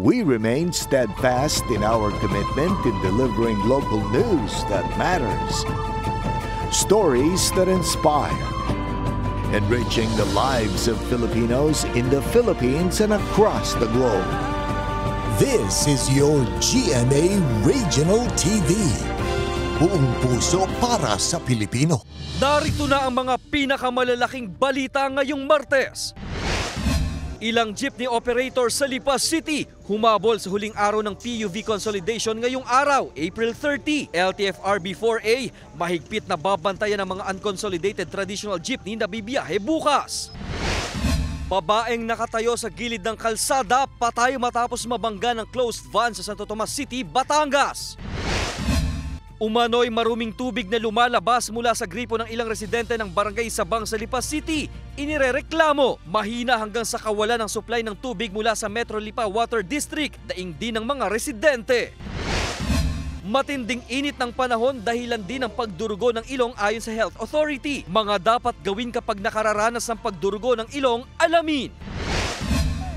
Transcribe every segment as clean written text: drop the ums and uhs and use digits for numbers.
We remain steadfast in our commitment in delivering local news that matters. Stories that inspire. Enriching the lives of Filipinos in the Philippines and across the globe. This is your GMA Regional TV. Buong puso para sa Pilipino. Narito na ang mga pinakamalalaking balita ngayong Martes. Ilang jeepney operator sa Lipa City humabol sa huling araw ng PUV consolidation ngayong araw, April 30. LTFRB-4A, mahigpit na babantayan ng mga unconsolidated traditional jeepney na bibiyahe bukas. Babaeng nakatayo sa gilid ng kalsada, patay matapos mabangga ng closed van sa Santo Tomas City, Batangas. Umano'y maruming tubig na lumalabas mula sa gripo ng ilang residente ng barangay Sabang sa Lipa City. Inirereklamo, mahina hanggang sa kawalan ng supply ng tubig mula sa Metro Lipa Water District, daing din ng mga residente. Matinding init ng panahon dahilan din ng pagdurugo ng ilong ayon sa Health Authority. Mga dapat gawin kapag nakararanas ng pagdurugo ng ilong, alamin.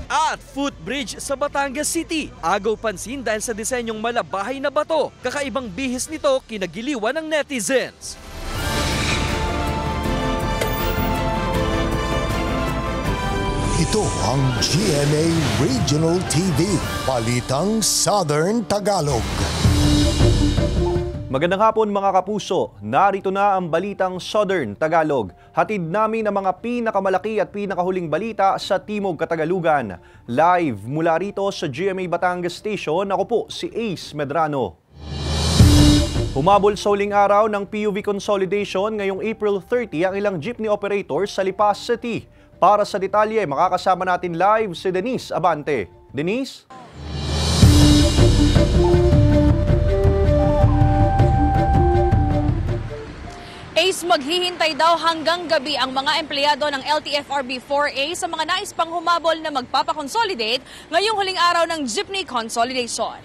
At footbridge sa Batangas City, agaw pansin dahil sa disenyong malabahay na bato. Kakaibang bihis nito kinagiliwan ng netizens. Ito ang GMA Regional TV, Balitang Southern Tagalog. Magandang hapon mga kapuso, narito na ang Balitang Southern Tagalog. Hatid namin ang mga pinakamalaki at pinakahuling balita sa Timog Katagalugan. Live mula rito sa GMA Batangas Station, ako po si Ace Medrano. Humabol sa huling araw ng PUV consolidation ngayong April 30 ang ilang jeepney operators sa Lipa City. Para sa detalye, makakasama natin live si Denise Abante. Denise? Ace, maghihintay daw hanggang gabi ang mga empleyado ng LTFRB-4A sa mga nais pang humabol na magpapakonsolidate ngayong huling araw ng jeepney consolidation.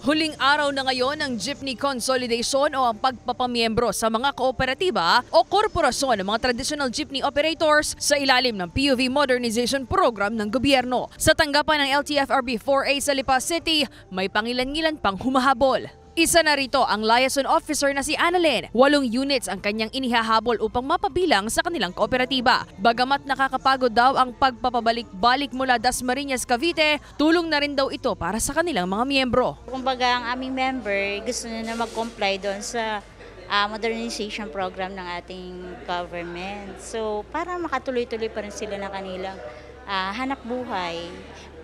Huling araw na ngayon ng jeepney consolidation o ang pagpapamiyembro sa mga kooperatiba o korporasyon ng mga traditional jeepney operators sa ilalim ng PUV Modernization Program ng gobyerno. Sa tanggapan ng LTFRB-4A sa Lipa City, may pangilan-ngilan pang humahabol. Isa na rito ang liaison officer na si Annalyn. 8 units ang kanyang inihahabol upang mapabilang sa kanilang kooperatiba. Bagamat nakakapagod daw ang pagpapabalik-balik mula Dasmariñas, Cavite, tulong na rin daw ito para sa kanilang mga miyembro. Kumbaga ang aming member gusto na mag-comply doon sa modernization program ng ating government. So para makatuloy-tuloy pa rin sila ng kanilang hanap buhay,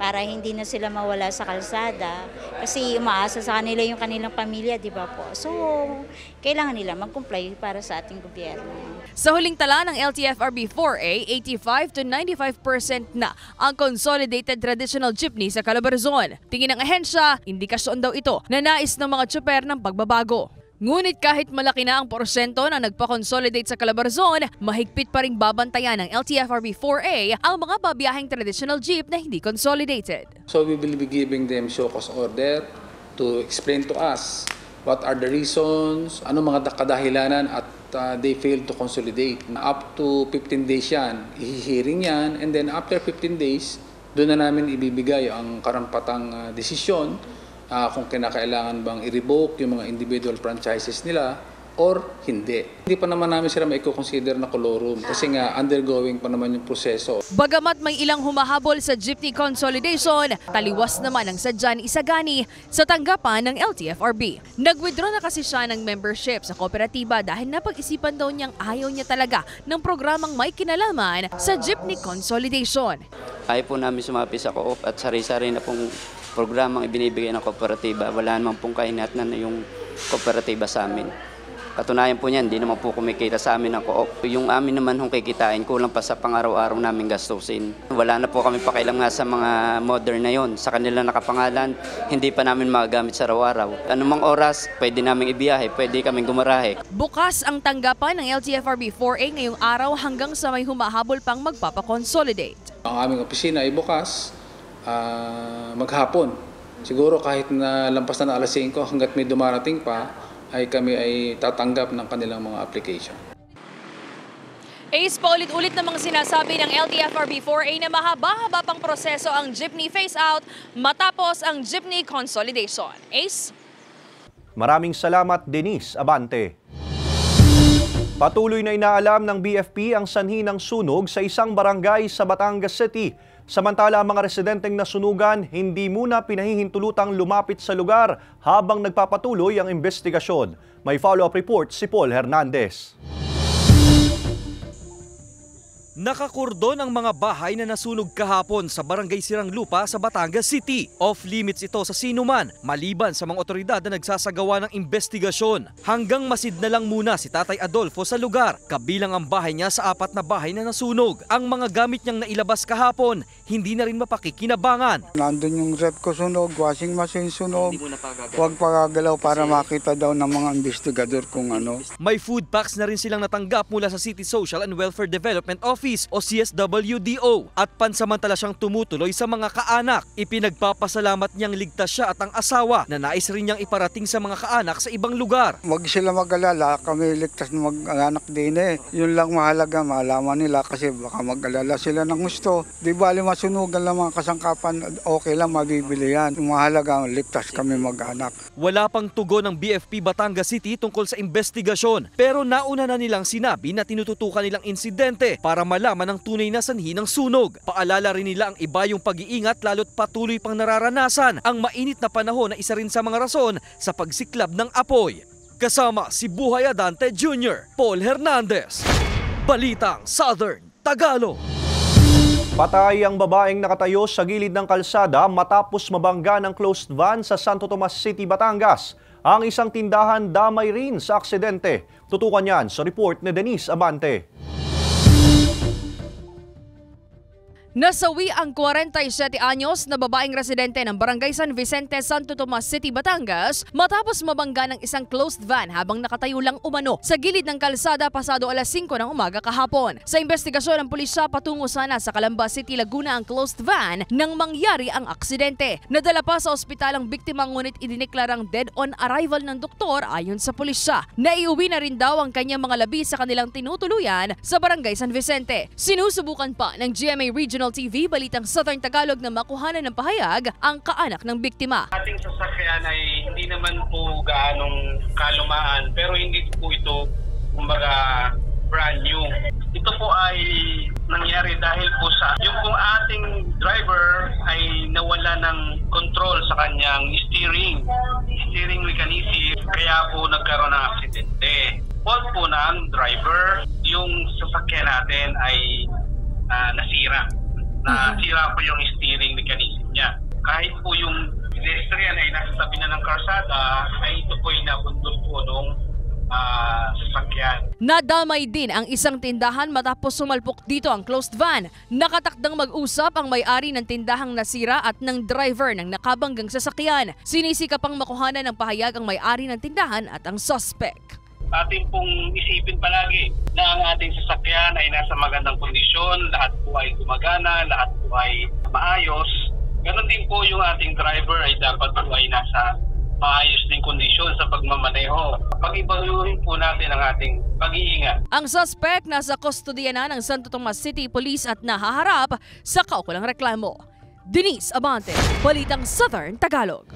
para hindi na sila mawala sa kalsada kasi umaasa sa kanila yung kanilang pamilya, di ba po? So, kailangan nila mag-comply para sa ating gobyerno. Sa huling tala ng LTFRB-4A, 85 to 95% na ang consolidated traditional jeepney sa Calabarzon. Tingin ng ahensya, indikasyon daw ito na nais ng mga tsuper ng pagbabago. Ngunit kahit malaki na ang porsyento na nagpa-consolidate sa Calabarzon, mahigpit pa ring babantayan ng LTFRB-4A ang mga babiyaheng traditional jeep na hindi consolidated. So we will be giving them show cause order to explain to us what are the reasons, ano mga kadahilanan at they failed to consolidate. Up to 15 days yan, i-hearing yan, and then after 15 days, doon na namin ibibigay ang karampatang desisyon kung kinakailangan bang i-revoke yung mga individual franchises nila or hindi. Hindi pa naman namin sila maiko-consider na kolorum kasi nga undergoing pa naman yung proseso. Bagamat may ilang humahabol sa jeepney consolidation, taliwas naman ang sadya ni Isagani sa tanggapan ng LTFRB. Nag-withdraw na kasi siya ng membership sa kooperatiba dahil napag-isipan daw niyang ayaw niya talaga ng programang may kinalaman sa jeepney consolidation. Ayaw po namin sumapi sa co-op at sari-sari na pong programang ibinibigay ng kooperatiba. Wala naman pong kahinatnan na yung kooperatiba sa amin. Katunayan po niyan, hindi naman po kumikita sa amin ng co-op. Yung amin naman kung kikitain, kulang pa sa pang-araw-araw namin gastusin. Wala na po kami pakialam nga sa mga modern na yon. Sa kanila nakapangalan, hindi pa namin magagamit sa araw-araw. Anumang oras, pwede namin ibiyahe, pwede kaming gumarahe. Bukas ang tanggapan ng LTFRB-4A ngayong araw hanggang sa may humahabol pang magpapakonsolidate. Ang aming opisina ay bukas, maghapon. Siguro kahit na lampas na alas 5 hanggat may dumarating pa, ay kami ay tatanggap ng kanilang mga application. Ace, paulit-ulit namang sinasabi ng LTFRB-4A na mahaba-haba pang proseso ang jeepney phase-out matapos ang jeepney consolidation. Ace? Maraming salamat, Denise Abante. Patuloy na inaalam ng BFP ang sanhi ng sunog sa isang barangay sa Batangas City. Samantala, ang mga residenteng nasunugan hindi muna pinahihintulutang lumapit sa lugar habang nagpapatuloy ang investigasyon. May follow-up report si Paul Hernandez. Nakakordon ang mga bahay na nasunog kahapon sa Barangay Sirang Lupa sa Batangas City. Off-limits ito sa sinuman, maliban sa mga otoridad na nagsasagawa ng investigasyon. Hanggang masid na lang muna si Tatay Adolfo sa lugar, kabilang ang bahay niya sa 4 na bahay na nasunog. Ang mga gamit niyang nailabas kahapon, hindi na rin mapakikinabangan. Nandun yung rep ko sunog, washing machine sunog, huwag pagagalaw para makita daw ng mga investigador kung ano. May food packs na rin silang natanggap mula sa City Social and Welfare Development Office o CSWDO at pansamantala siyang tumutuloy sa mga kaanak. Ipinagpapasalamat niyang ligtas siya at ang asawa na nais rin niyang iparating sa mga kaanak sa ibang lugar. Wag sila mag-alala, kami ligtas na mag-anak din eh. Yun lang mahalaga, malaman nila kasi baka mag-alala sila ng gusto. Di bali masunugan lang mga kasangkapan, okay lang, mabibili yan. Mahalaga, ligtas kami mag-anak. Wala pang tugon ng BFP Batangas City tungkol sa investigasyon, pero nauna na nilang sinabi na tinututukan nilang insidente para malaman ang tunay na sanhi ng sunog. Paalala rin nila ang iba yung pag-iingat lalo't patuloy pang nararanasan ang mainit na panahon na isa rin sa mga rason sa pagsiklab ng apoy. Kasama si Buhay Adante Jr., Paul Hernandez, Balitang Southern Tagalog. Patay ang babaeng nakatayo sa gilid ng kalsada matapos mabangga ng closed van sa Santo Tomas City, Batangas. Ang isang tindahan damay rin sa aksidente. Tutukan yan sa report ni Denise Abante. Nasawi ang 47 anyos na babaeng residente ng Barangay San Vicente, Santo Tomas City, Batangas matapos mabangga ng isang closed van habang nakatayo lang umano sa gilid ng kalsada pasado alas 5 ng umaga kahapon. Sa investigasyon ng pulisya, patungo sana sa Calamba City, Laguna ang closed van nang mangyari ang aksidente. Nadala pa sa ospital ang biktima ngunit idineklarang dead on arrival ng doktor ayon sa pulisya. Naiuwi na rin daw ang kanyang mga labi sa kanilang tinutuluyan sa Barangay San Vicente. Sinusubukan pa ng GMA Regional TV Balitang Southern Tagalog na makuhanan ng pahayag ang kaanak ng biktima. Ating sasakyan ay hindi naman po gaanong kalumaan pero hindi po ito kumbaga brand new. Ito po ay nangyari dahil po sa yung kung ating driver ay nawala ng control sa kanyang steering mechanism kaya po nagkaroon ng aksidente. Fault po ng driver, yung sasakyan natin ay nasira. Nasira po yung steering mechanism niya. Kahit po yung pedestrian ay nasa tabi na ng karsada, ay ito po ay nabundol po nung sasakyan. Nadamay din ang isang tindahan matapos sumalpok dito ang closed van. Nakatakdang mag-usap ang may-ari ng tindahang nasira at ng driver ng nakabanggang sasakyan. Sinisikapang makuhanan ng pahayag ang may-ari ng tindahan at ang suspect. Atin pong isipin palagi na ang ating sasakyan ay nasa magandang kondisyon, lahat po ay gumagana, lahat po ay maayos. Ganon din po yung ating driver ay dapat po ay nasa maayos din kondisyon sa pagmamaneho. Pag-ibaluhin po natin ang ating pag-iingat. Ang suspect nasa kustodiya na ng Santo Tomas City Police at nahaharap sa kaukulang reklamo. Denise Abante, Balitang Southern Tagalog.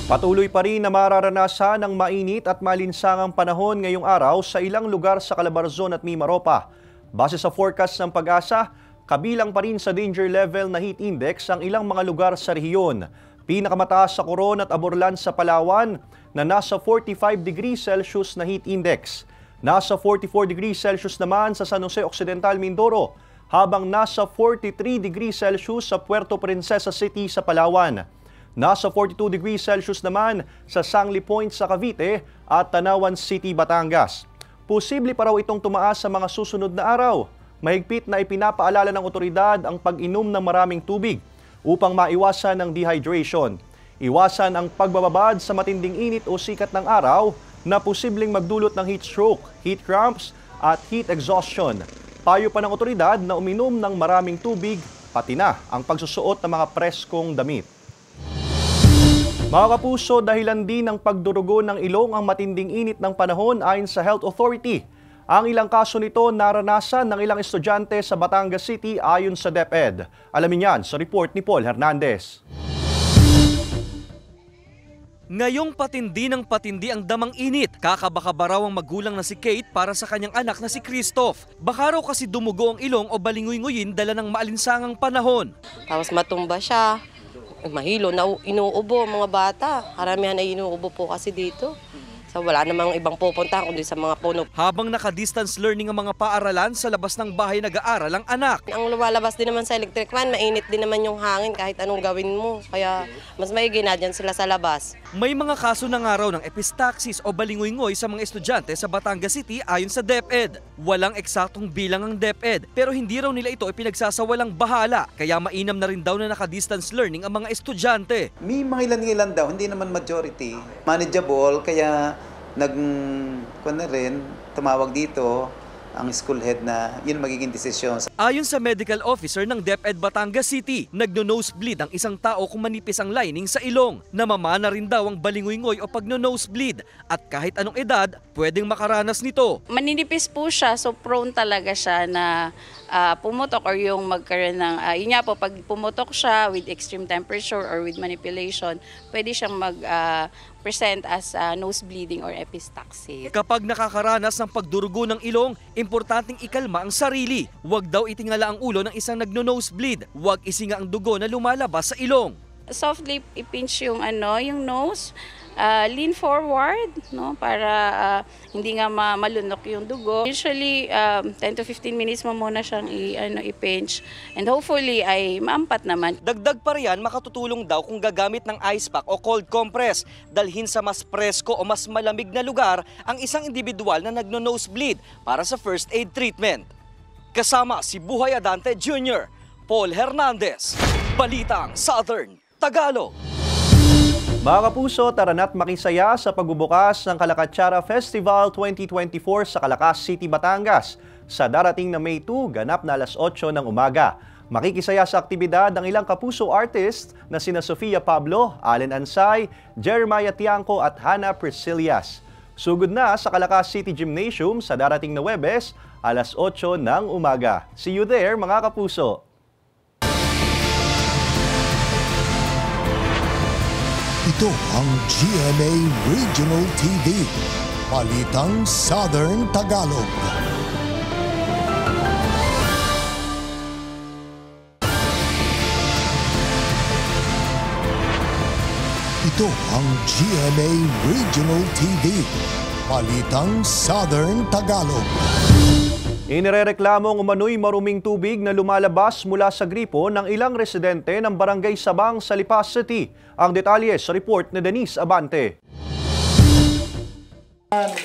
Patuloy pa rin na mararanasan ng mainit at malinsangang panahon ngayong araw sa ilang lugar sa Calabarzon at Mimaropa. Base sa forecast ng Pag-asa, kabilang pa rin sa danger level na heat index ang ilang mga lugar sa rehiyon. Pinakamataas sa Coron at Aborlan sa Palawan na nasa 45 degrees Celsius na heat index. Nasa 44 degrees Celsius naman sa San Jose Occidental, Mindoro, habang nasa 43 degrees Celsius sa Puerto Princesa City sa Palawan. Nasa 42 degrees Celsius naman sa Sangli Point sa Cavite at Tanawan City, Batangas. Posible pa raw itong tumaas sa mga susunod na araw. Mahigpit na ipinapaalala ng otoridad ang pag-inom ng maraming tubig upang maiwasan ang dehydration. Iwasan ang pagbababad sa matinding init o sikat ng araw na posibleng magdulot ng heat stroke, heat cramps at heat exhaustion. Payo pa ng otoridad na uminom ng maraming tubig, pati na ang pagsusuot ng mga preskong damit. Mga kapuso, dahilan din ng pagdurugo ng ilong ang matinding init ng panahon ayon sa Health Authority. Ang ilang kaso nito naranasan ng ilang estudyante sa Batangas City ayon sa DepEd. Alamin yan sa report ni Paul Hernandez. Ngayong patindi ng patindi ang damang init, kakabaka raw ang magulang na si Kate para sa kanyang anak na si Christoph. Baka raw kasi dumugo ang ilong o balinguy-nguyin dala ng maalinsangang panahon. Tapos matumba siya, mahilo, inuubo mga bata. Karamihan ay inuubo po kasi dito. So wala namang ibang pupunta kundi sa mga puno. Habang naka-distance learning ang mga paaralan, sa labas ng bahay nag-aaral ang anak. Ang lumalabas din naman sa electric fan, mainit din naman yung hangin kahit anong gawin mo. Kaya mas maigi na dyan sila sa labas. May mga kaso na nga raw ng epistaxis o balingoy-ngoy sa mga estudyante sa Batangas City ayon sa DepEd. Walang eksaktong bilang ang DepEd, pero hindi raw nila ito ipinagsasawalang bahala. Kaya mainam na rin daw na naka-distance learning ang mga estudyante. May mga ilan-ilan daw, hindi naman majority. Manageable, kaya tumawag dito ang school head na yun magiging desisyon. Ayon sa medical officer ng DepEd Batangas City, nagno-nosebleed ang isang tao kung manipis ang lining sa ilong. Namamana rin daw ang balingoy-ngoy o pagno-nosebleed at kahit anong edad, pwedeng makaranas nito. Maninipis po siya, so prone talaga siya na pumutok or yung magkaroon ng, yun nga po, pag pumutok siya with extreme temperature or with manipulation, pwede siyang present as nose bleeding or epistaxis. Kapag nakakaranas ng pagdurugo ng ilong, importanteng ikalma ang sarili. Huwag daw itingala ang ulo ng isang nagno-nosebleed. Huwag isinga ang dugo na lumalabas sa ilong. Softly ipinch yung yung nose, lean forward, no, para hindi nga malunok yung dugo. Usually 10 to 15 minutes mo muna siyang i-pinch and hopefully ay maampat naman. Dagdag pa riyan, makatutulong daw kung gagamit ng ice pack o cold compress. Dalhin sa mas presko o mas malamig na lugar ang isang individual na nagno-nosebleed para sa first aid treatment. Kasama si Buhay Adante Jr., Paul Hernandez, Balitang Southern Tagalog. Mga kapuso, tara na't makisaya sa pagbubukas ng Kalakatsara Festival 2024 sa Calacaas City, Batangas. Sa darating na May 2, ganap na alas 8 ng umaga. Makikisaya sa aktibidad ang ilang kapuso artists na sina Sofia Pablo, Allen Ansay, Jeremiah Tiangco at Hannah Priscillas. Sugod na sa Calacaas City Gymnasium sa darating na Huwebes, alas 8 ng umaga. See you there, mga kapuso! Ito ang GMA Regional TV, Balitang Southern Tagalog. Ito ang GMA Regional TV, Balitang Southern Tagalog. Inirereklamong umano'y maruming tubig na lumalabas mula sa gripo ng ilang residente ng Barangay Sabang sa Lipa City. Ang detalye sa report ni Denise Abante. Ano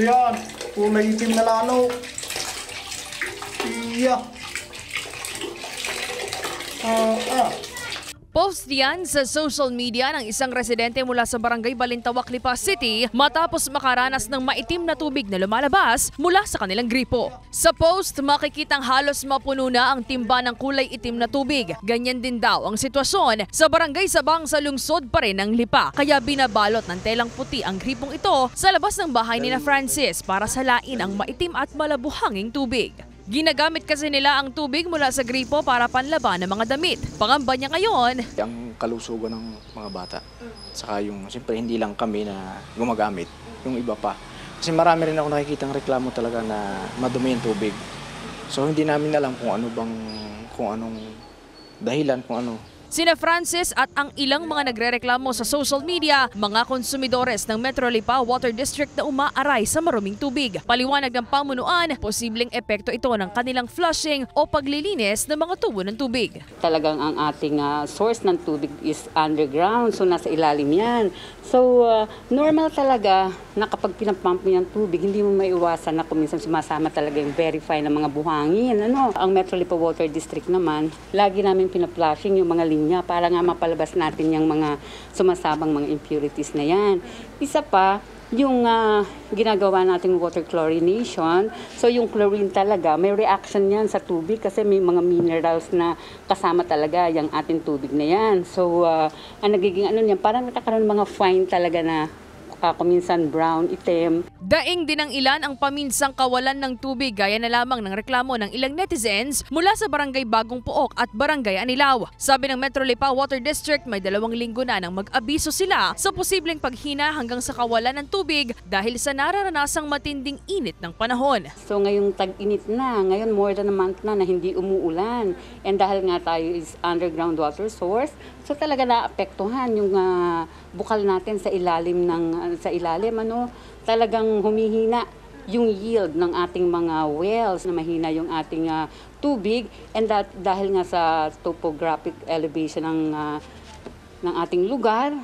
yan? Kulay itim na lalo. Post yan sa social media ng isang residente mula sa Barangay Balintawak, Lipa City matapos makaranas ng maitim na tubig na lumalabas mula sa kanilang gripo. Sa post, makikitang halos mapuno na ang timba ng kulay itim na tubig. Ganyan din daw ang sitwasyon sa Barangay Sabang sa lungsod pa rin ng Lipa. Kaya binabalot ng telang puti ang gripong ito sa labas ng bahay ni na Francis para salain ang maitim at malabuhanging tubig. Ginagamit kasi nila ang tubig mula sa gripo para panlaban ng mga damit. Pangamba niya ngayon, ang kalusugan ng mga bata. Saka yung, siyempre hindi lang kami na gumagamit, yung iba pa. Kasi marami rin ako nakikitang reklamo talaga na madumi yung tubig. So hindi namin alam kung anong dahilan, kung ano. sina Francis at ang ilang mga nagrereklamo sa social media, mga konsumidores ng Metro Lipa Water District na umaaray sa maruming tubig. Paliwanag ng pamunuan, posibleng epekto ito ng kanilang flushing o paglilinis ng mga tubo ng tubig. Talagang ang ating source ng tubig is underground, so nasa ilalim yan. So normal talaga na kapag pinapump mo yung tubig, hindi mo maiwasan na kuminsan sumasama talaga yung verify ng mga buhangin. Ang Metro Lipa Water District naman, lagi namin pinaplushing yung mga linya para nga mapalabas natin yung mga sumasabang mga impurities na yan. Isa pa, yung ginagawa nating water chlorination, so yung chlorine talaga, may reaction yan sa tubig kasi may mga minerals na kasama talaga yung ating tubig na yan. So, ang nagiging niyan, parang nakakaroon mga fine talaga na kuminsan brown, itim. Daing din ng ilan ang paminsang kawalan ng tubig gaya na lamang ng reklamo ng ilang netizens mula sa Barangay Bagong Pook at Barangay Anilaw. Sabi ng Metro Lipa Water District, may 2 linggo na nang mag-abiso sila sa posibleng paghina hanggang sa kawalan ng tubig dahil sa nararanasang matinding init ng panahon. So ngayong tag-init na, ngayon more than a month na hindi umuulan. And dahil nga tayo is underground water source, so talaga naapektuhan yung bukal natin sa ilalim talagang humihina yung yield ng ating mga wells, na mahina yung ating tubig, and dahil nga sa topographic elevation ng ating lugar,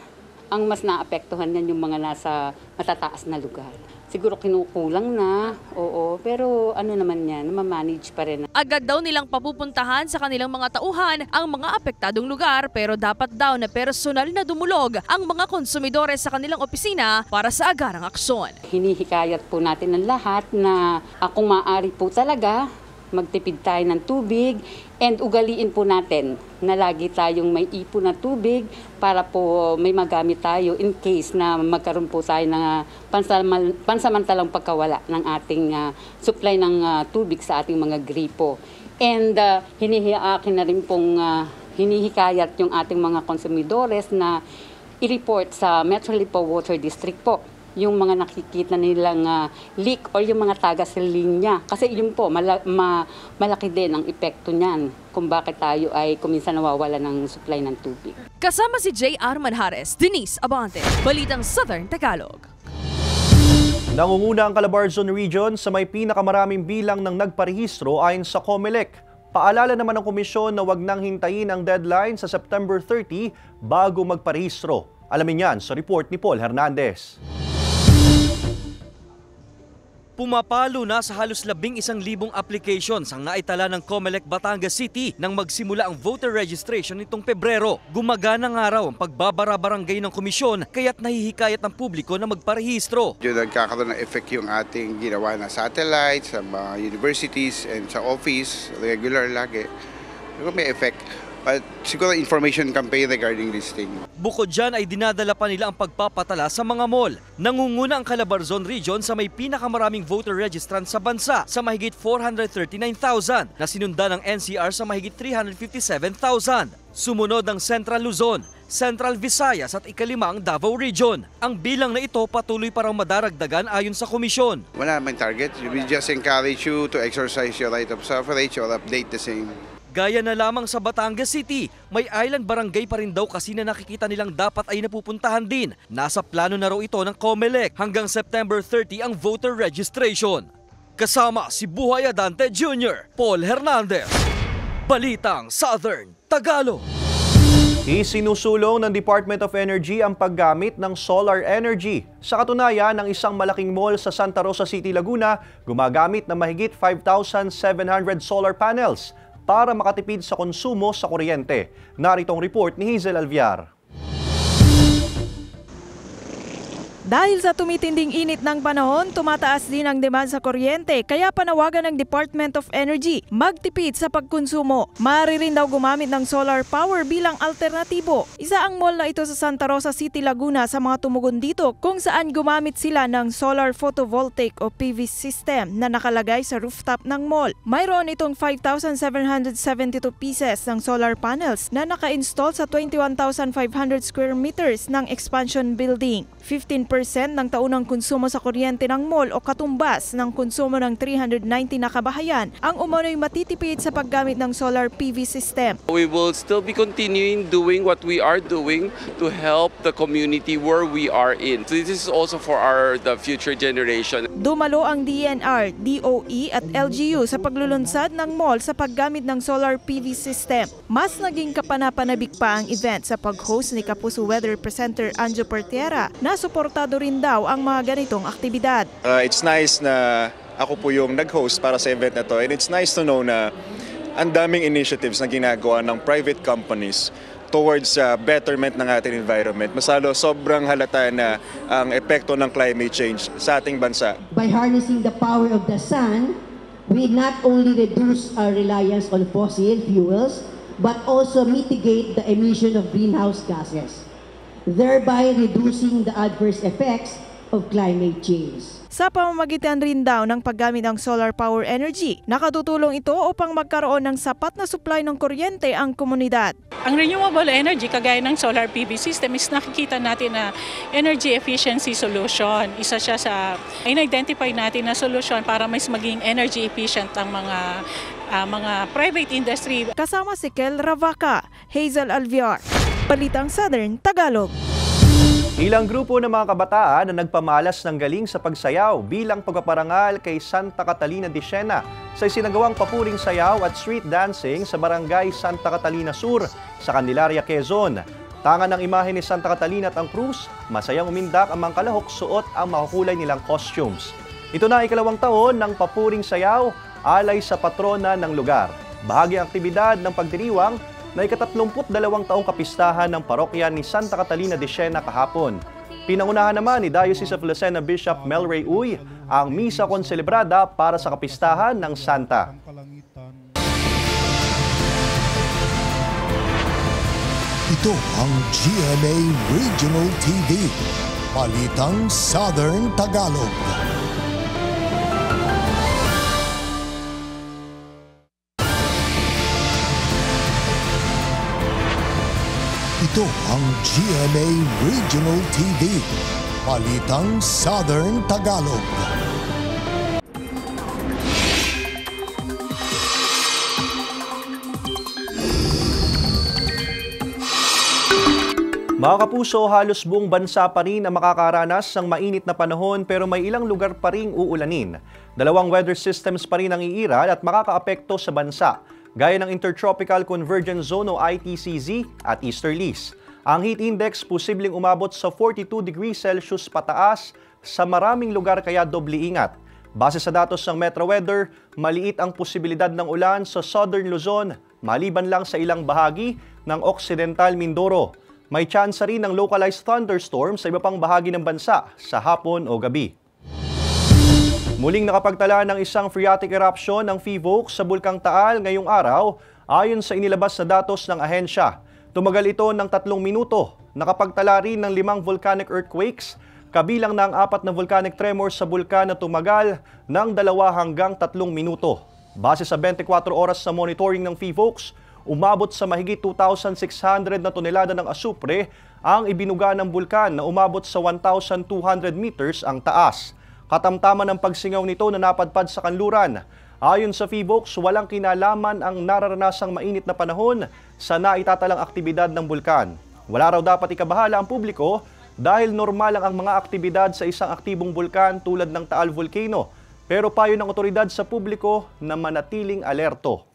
ang mas naapektuhan yan yung mga nasa matataas na lugar. Siguro kinukulang na, oo, pero ano naman yan, ma-manage pa rin. Agad daw nilang papupuntahan sa kanilang mga tauhan ang mga apektadong lugar, pero dapat daw na personal na dumulog ang mga konsumidores sa kanilang opisina para sa agarang aksyon. Hinihikayat po natin ng lahat na kung maaari po talaga, magtipid tayo ng tubig and ugaliin po natin na lagi tayong may ipon na tubig para po may magamit tayo in case na magkaroon po tayo ng pansamantalang pagkawala ng ating supply ng tubig sa ating mga gripo. And hinihikayat yung ating mga konsumidores na i-report sa Metro Lipa Water District po yung mga nakikita nilang leak or yung mga tagas sa linya. Kasi yun po, malaki din ang epekto niyan kung bakit tayo ay kuminsan nawawala ng supply ng tubig. Kasama si J.R. Manjares, Denise Abante, Balitang Southern Tagalog. Nangunguna ang Calabarzon Region sa may pinakamaraming bilang ng nagparehistro ayon sa COMELEC. Paalala naman ng komisyon na wag nang hintayin ang deadline sa September 30 bago magparehistro. Alamin yan sa report ni Paul Hernandez. Pumapalo na sa halos 11,000 applications ang naitala ng COMELEC Batangas City nang magsimula ang voter registration nitong Pebrero. Gumagana nga raw ang pagbabara-barangay ng komisyon kaya't nahihikayat ng publiko na magparehistro. Nagkakaroon ng effect yung ating ginawa na satellite sa mga universities and sa office, regular lagi. May effect. But siguro information campaign regarding this thing. Bukod dyan ay dinadala pa nila ang pagpapatala sa mga mall. Nangunguna ang Calabarzon Region sa may pinakamaraming voter registrant sa bansa sa mahigit 439,000 na sinundan ng NCR sa mahigit 357,000. Sumunod ang Central Luzon, Central Visayas at ika-5 Davao Region. Ang bilang na ito patuloy pa raw madaragdagan ayon sa komisyon. Wala naman target. We just encourage you to exercise your right of suffrage or update the same. Gaya na lamang sa Batangas City, may island barangay pa rin daw kasi na nakikita nilang dapat ay napupuntahan din. Nasa plano na raw ito ng COMELEC hanggang September 30 ang voter registration. Kasama si Buhay Adante Jr., Paul Hernandez, Balitang Southern Tagalog. Isinusulong ng Department of Energy ang paggamit ng solar energy. Sa katunayan, ang isang malaking mall sa Santa Rosa City, Laguna, gumagamit ng mahigit 5,700 solar panels para makatipid sa konsumo sa kuryente. Narito ang report ni Hazel Alviar. Dahil sa tumitinding init ng panahon, tumataas din ang demand sa kuryente kaya panawagan ng Department of Energy magtipid sa pagkonsumo. Maaari rin daw gumamit ng solar power bilang alternatibo. Isa ang mall na ito sa Santa Rosa City, Laguna sa mga tumugon dito kung saan gumamit sila ng solar photovoltaic o PV system na nakalagay sa rooftop ng mall. Mayroon itong 5,772 pieces ng solar panels na naka-install sa 21,500 square meters ng expansion building. 15% ng taunang konsumo sa kuryente ng mall o katumbas ng konsumo ng 390 na kabahayan ang umano'y matitipid sa paggamit ng solar PV system. We will still be continuing doing what we are doing to help the community where we are in. So this is also for the future generation. Dumalo ang DNR, DOE at LGU sa paglulunsad ng mall sa paggamit ng solar PV system. Mas naging kapanapanabik pa ang event sa pag-host ni Kapuso Weather Presenter Anjo Portera na suportado rin daw ang mga ganitong aktibidad. It's nice na ako po yung nag-host para sa event na to, and it's nice to know na ang daming initiatives na ginagawa ng private companies towards betterment ng ating environment. Masalo sobrang halata na ang epekto ng climate change sa ating bansa. By harnessing the power of the sun, we not only reduce our reliance on fossil fuels, but also mitigate the emission of greenhouse gases. thereby reducing the adverse effects of climate change. Sa pamamagitan rin daw ng paggamit ng solar power energy, nakatutulong ito upang magkaroon ng sapat na supply ng kuryente ang komunidad. Ang renewable energy, kagaya ng solar PV system, is nakikita natin na energy efficiency solution. Isa siya sa in-identify natin na solution para mas maging energy efficient ang mga private industry. Kasama si Kel Ravaca, Hazel Alviar, Balitang Southern Tagalog. Ilang grupo ng mga kabataan na nagpamalas ng galing sa pagsayaw bilang pagpaparangal kay Santa Catalina de Siena sa isinagawang papuring sayaw at street dancing sa barangay Santa Catalina Sur sa Candelaria, Quezon. Tangan ng imahe ni Santa Catalina at ang krus, masayang umindak ang mga kalahok suot ang makukulay nilang costumes. Ito na ikalawang taon ng papuring sayaw alay sa patrona ng lugar. Bahagi ang aktibidad ng pagdiriwang na ika-32 taong kapistahan ng parokya ni Santa Catalina de Siena kahapon. Pinangunahan naman ni Diocese of Lucena Bishop Melray Uy ang misa konselebrada para sa kapistahan ng Santa. Ito ang GMA Regional TV, Balitang Southern Tagalog. Ito ang GMA Regional TV, Balitang Southern Tagalog. Mga kapuso, halos buong bansa pa rin ang makakaranas ng mainit na panahon pero may ilang lugar pa ring uulanin. Dalawang weather systems pa rin ang iiral at makakaapekto sa bansa, gaya ng Intertropical Convergence Zone o ITCZ at Easterlies. Ang heat index posibleng umabot sa 42 degrees Celsius pataas sa maraming lugar kaya doble ingat. Base sa datos ng Metro Weather, maliit ang posibilidad ng ulan sa Southern Luzon, maliban lang sa ilang bahagi ng Occidental Mindoro. May tsansa rin ng localized thunderstorm sa iba pang bahagi ng bansa sa hapon o gabi. Muling nakapagtala ng isang phreatic eruption ng PHIVOLCS sa Bulkang Taal ngayong araw ayon sa inilabas na datos ng ahensya. Tumagal ito ng 3 minuto. Nakapagtala rin ng 5 volcanic earthquakes, kabilang ng 4 na volcanic tremors sa bulkan na tumagal ng 2 hanggang 3 minuto. Base sa 24 oras sa monitoring ng PHIVOLCS, umabot sa mahigit 2,600 na tonelada ng asupre ang ibinuga ng bulkan na umabot sa 1,200 meters ang taas. Katamtaman ng pagsingaw nito na napadpad sa kanluran. Ayon sa PHIVOLCS, walang kinalaman ang nararanasang mainit na panahon sa naitatalang aktibidad ng bulkan. Wala raw dapat ikabahala ang publiko dahil normal lang ang mga aktibidad sa isang aktibong bulkan tulad ng Taal Volcano. Pero payo ng otoridad sa publiko na manatiling alerto.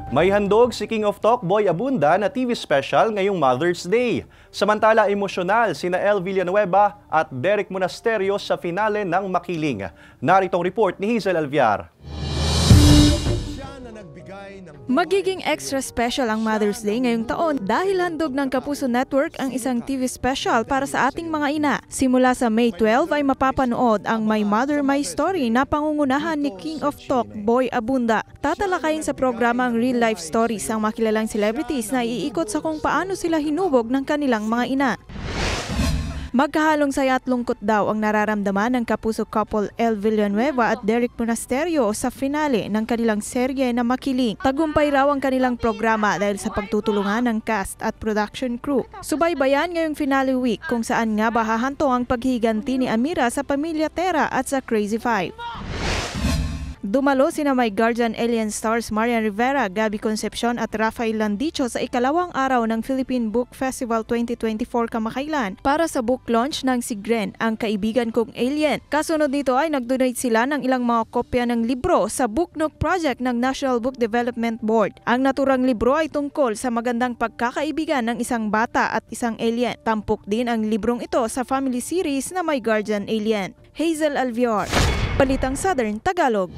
May handog si King of Talk Boy Abunda na TV special ngayong Mother's Day. Samantala emosyonal sina El Villanueva at Derek Monasterio sa finale ng Makiling. Narito ang report ni Hazel Alviar. Magiging extra special ang Mother's Day ngayong taon dahil handog ng Kapuso Network ang isang TV special para sa ating mga ina. Simula sa May 12 ay mapapanood ang My Mother, My Story na pangungunahan ni King of Talk Boy Abunda. Tatalakayin sa programa ang real-life stories ang makilalang celebrities na iikot sa kung paano sila hinubog ng kanilang mga ina. Magkahalong saya at lungkot daw ang nararamdaman ng kapuso couple El Villanueva at Derek Monasterio sa finale ng kanilang serye na Makiling. Tagumpay raw ang kanilang programa dahil sa pagtutulungan ng cast at production crew. Subaybayan ngayong finale week kung saan nga ba hahanto ang paghiganti ni Amira sa Pamilya Terra at sa Crazy 5. Dumalo sina My Guardian Alien stars Marian Rivera, Gabby Concepcion at Rafael Landicho sa ikalawang araw ng Philippine Book Festival 2024 kamakailan para sa book launch ng Si Gren, Ang Kaibigan Kong Alien. Kasunod nito ay nag-donate sila ng ilang mga kopya ng libro sa Book Nook Project ng National Book Development Board. Ang naturang libro ay tungkol sa magandang pagkakaibigan ng isang bata at isang alien. Tampok din ang librong ito sa family series na My Guardian Alien. Hazel Alviar, Balitang Southern Tagalog.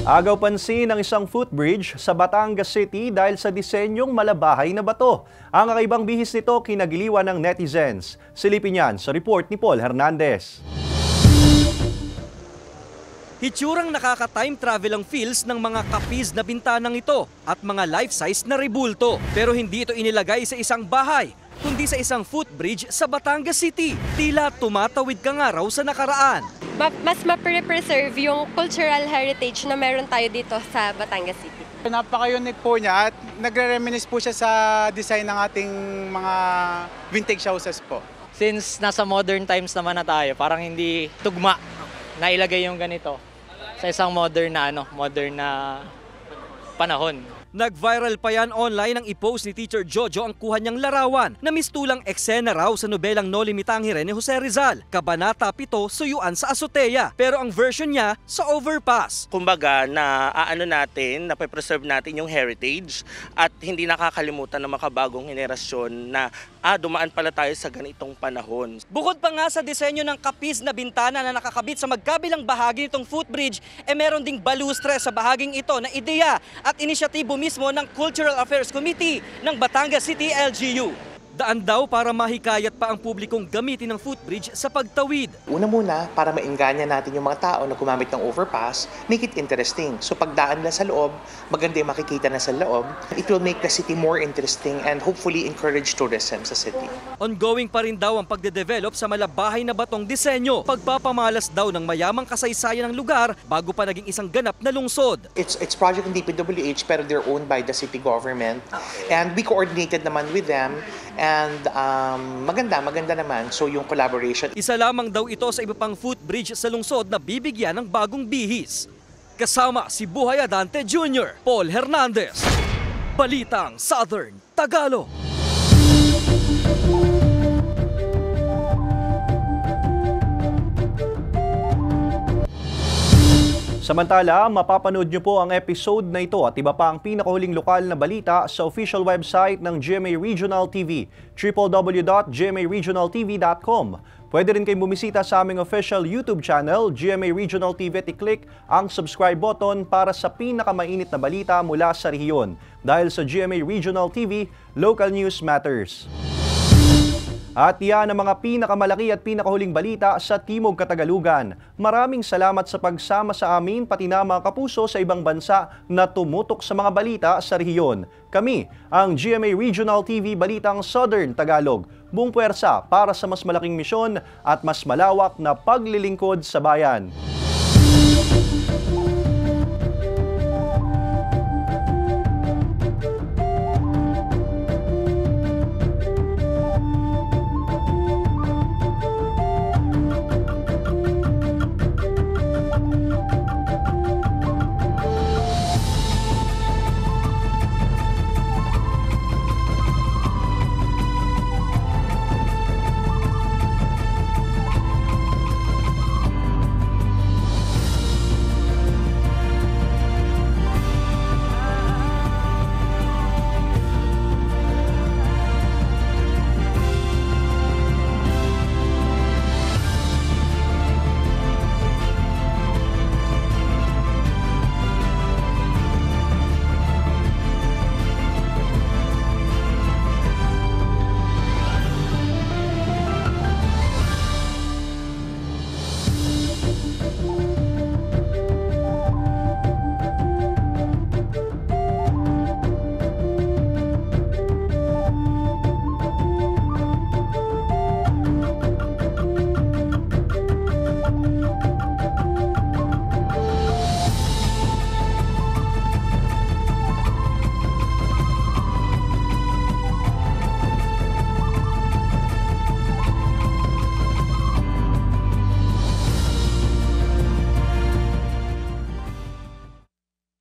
Agaw pansin ng isang footbridge sa Batangas City dahil sa disenyong malabahay na bato. Ang kakaibang bihis nito kinagiliwan ng netizens. Silipin yan sa report ni Paul Hernandez. Hitsurang nakaka-time travel ang feels ng mga kapis na bintanang ito at mga life-size na rebulto. Pero hindi ito inilagay sa isang bahay, kundi sa isang footbridge sa Batangas City. Tila tumatawid ka nga raw sa nakaraan. Mas ma-preserve yung cultural heritage na meron tayo dito sa Batangas City. Napaka-unique po niya at nagre-reminisce po siya sa design ng ating mga vintage houses po. Since nasa modern times naman na tayo, parang hindi tugma na ilagay yung ganito sa isang modern na panahon. Nag-viral pa yan online nang i-post ni Teacher Jojo ang kuha niyang larawan na mistulang eksena raw sa nobelang No Limitang Hire ni Jose Rizal, Kabanata 7, Suyuan sa Azotea. Pero ang version niya sa overpass. Kumbaga na preserve natin yung heritage at hindi nakakalimutan ng makabagong henerasyon na dumaan pala tayo sa ganitong panahon. Bukod pa nga sa disenyo ng kapis na bintana na nakakabit sa magkabilang bahagi nitong footbridge, meron ding balustre sa bahaging ito na ideya at inisyatibo mismo ng Cultural Affairs Committee ng Batangas City LGU. Daan daw para mahikayat pa ang publikong gamitin ng footbridge sa pagtawid. Una muna, para maingganyan natin yung mga tao na gumamit ng overpass, make it interesting. So pagdaan na sa loob, maganda yung makikita na sa loob. It will make the city more interesting and hopefully encourage tourism sa city. Ongoing pa rin daw ang pagde-develop sa malabahay na batong disenyo. Pagpapamalas daw ng mayamang kasaysayan ng lugar bago pa naging isang ganap na lungsod. It's project ng DPWH pero they're owned by the city government. And we coordinated naman with them. And maganda naman. So yung collaboration. Isa lamang daw ito sa iba pang footbridge sa lungsod na bibigyan ng bagong bihis. Kasama si Buhay Adante Jr., Paul Hernandez. Balitang Southern Tagalog. Samantala, mapapanood nyo po ang episode na ito at iba pa ang pinakahuling lokal na balita sa official website ng GMA Regional TV, www.gmaregionaltv.com. Pwede rin kayong bumisita sa aming official YouTube channel, GMA Regional TV, at i-click ang subscribe button para sa pinakamainit na balita mula sa rehiyon. Dahil sa GMA Regional TV, local news matters. At yan ang mga pinakamalaki at pinakahuling balita sa Timog Katagalugan. Maraming salamat sa pagsama sa amin pati na mga kapuso sa ibang bansa na tumutok sa mga balita sa rehiyon. Kami, ang GMA Regional TV Balitang Southern Tagalog. Buong puwersa para sa mas malaking misyon at mas malawak na paglilingkod sa bayan.